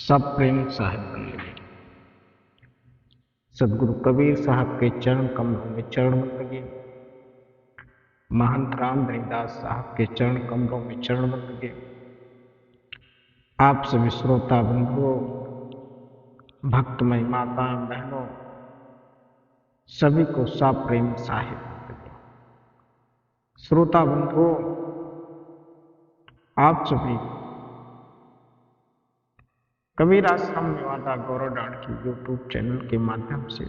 सब प्रेम साहिब बंदगी। सदगुरु कबीर साहब के चरण कमलों में चरण बंदगी। महंत राम धनीदास साहब के चरण कमलों में चरण बंदगी। आप सभी श्रोता बंधुओं, भक्तमय माताएं बहनों, सभी को सब प्रेम साहिब बंदगी। श्रोता बंधुओं, आप सभी कबीर आश्रम नेवादा गौरवडांड की यूट्यूब चैनल के माध्यम से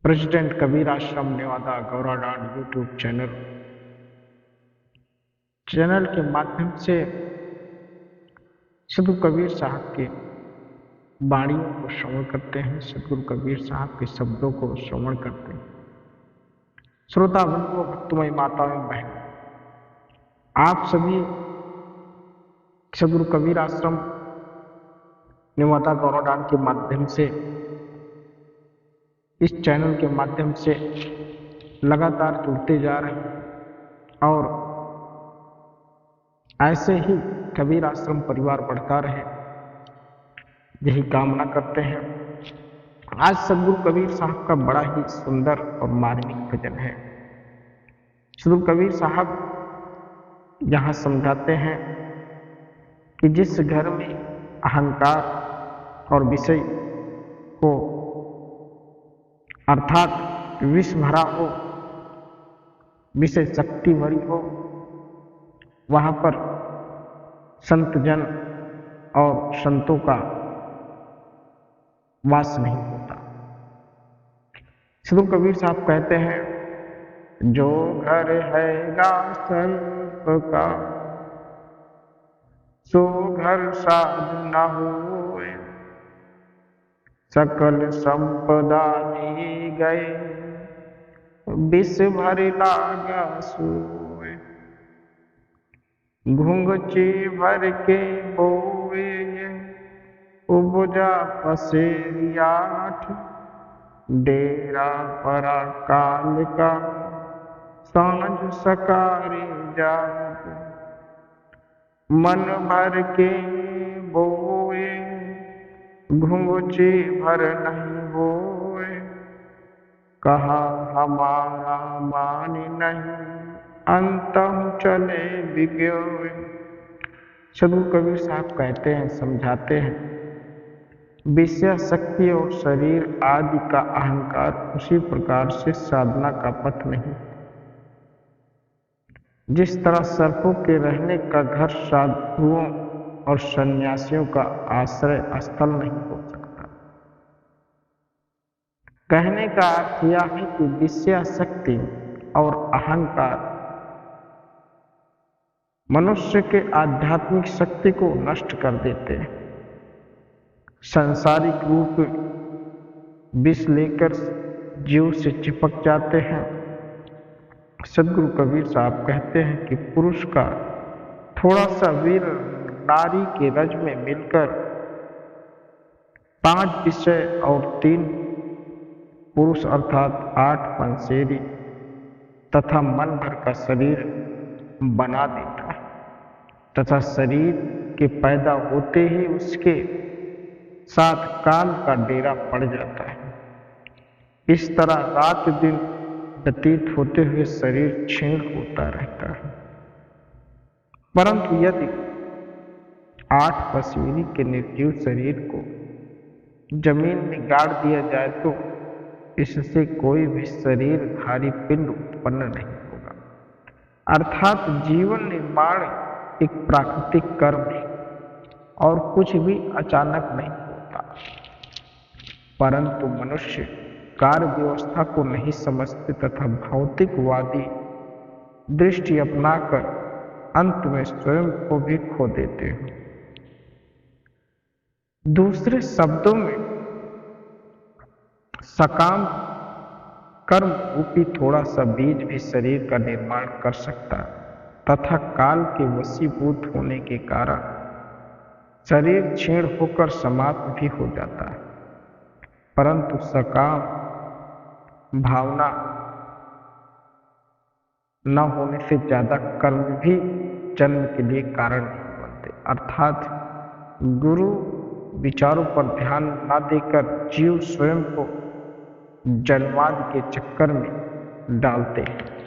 प्रेसिडेंट कबीर आश्रम नेवादा गौरवडांड यूट्यूब चैनल के माध्यम से सदगुरु कबीर साहब की वाणियों को श्रवण करते हैं, सदगुरु कबीर साहब के शब्दों को श्रवण करते हैं। श्रोता बंधुओं, भक्तमय माताएं बहन, आप सभी सदगुरु कबीर आश्रम नेवादा गौरवडांड के माध्यम से इस चैनल के माध्यम से लगातार जुड़ते जा रहे हैं और ऐसे ही कबीर आश्रम परिवार बढ़ता रहे, यही कामना करते हैं। आज सदगुरु कबीर साहब का बड़ा ही सुंदर और मार्मिक भजन है। सदगुरु कबीर साहब यहाँ समझाते हैं कि जिस घर में अहंकार और विषय को अर्थात विष भरा हो, विषय शक्ति भरी हो, वहां पर संत जन और संतों का वास नहीं होता। सदगुरु कबीर साहब कहते हैं, जो घर हैगा सर्प का सो घर साध न होए, सकल संपदा ली गए विष भर लागा सोए, घुंघची भर के बोए उपजा पसेरियाठ, डेरा परा काल का सांझ सकारी जात, मन भर के बोए घुंघची भर नहीं बोए, कहा हमारा मान नहीं अंतम चले बिगोए। सदगुरु कबीर साहब कहते हैं, समझाते हैं, विषय शक्ति और शरीर आदि का अहंकार उसी प्रकार से साधना का पथ नहीं। जिस तरह सर्पों के रहने का घर साधुओं और सन्यासियों का आश्रय स्थल नहीं हो सकता। कहने का अर्थ यह है कि विषय शक्ति और अहंकार मनुष्य के आध्यात्मिक शक्ति को नष्ट कर देते हैं। सांसारिक रूप विष लेकर जीव से चिपक जाते हैं। सदगुरु कबीर साहब कहते हैं कि पुरुष का थोड़ा सा वीर नारी के रज में मिलकर 5 विषय और 3 पुरुष अर्थात 8 पंसेरी तथा मन भर का शरीर बना देता है तथा शरीर के पैदा होते ही उसके साथ काल का डेरा पड़ जाता है। इस तरह रात दिन व्यतीत होते हुए शरीर क्षीण होता रहता है। परंतु यदि 8 पसेरी के निर्जीव शरीर को जमीन में गाड़ दिया जाए तो इससे कोई भी शरीरधारी पिंड उत्पन्न नहीं होगा। अर्थात जीवन निर्माण एक प्राकृतिक कर्म है और कुछ भी अचानक नहीं होता। परंतु मनुष्य कार्य व्यवस्था को नहीं समझते तथा भौतिकवादी दृष्टि अपनाकर अंत में स्वयं को भी खो देते हैं। दूसरे शब्दों में सकाम कर्म रूपी थोड़ा सा बीज भी शरीर का निर्माण कर सकता तथा काल के वशीभूत होने के कारण शरीर क्षीण होकर समाप्त भी हो जाता है। परंतु सकाम भावना न होने से ज्यादा कर्म भी जन्म के लिए कारण नहीं बनते। अर्थात गुरु विचारों पर ध्यान न देकर जीव स्वयं को जन्मादि के चक्कर में डालते हैं।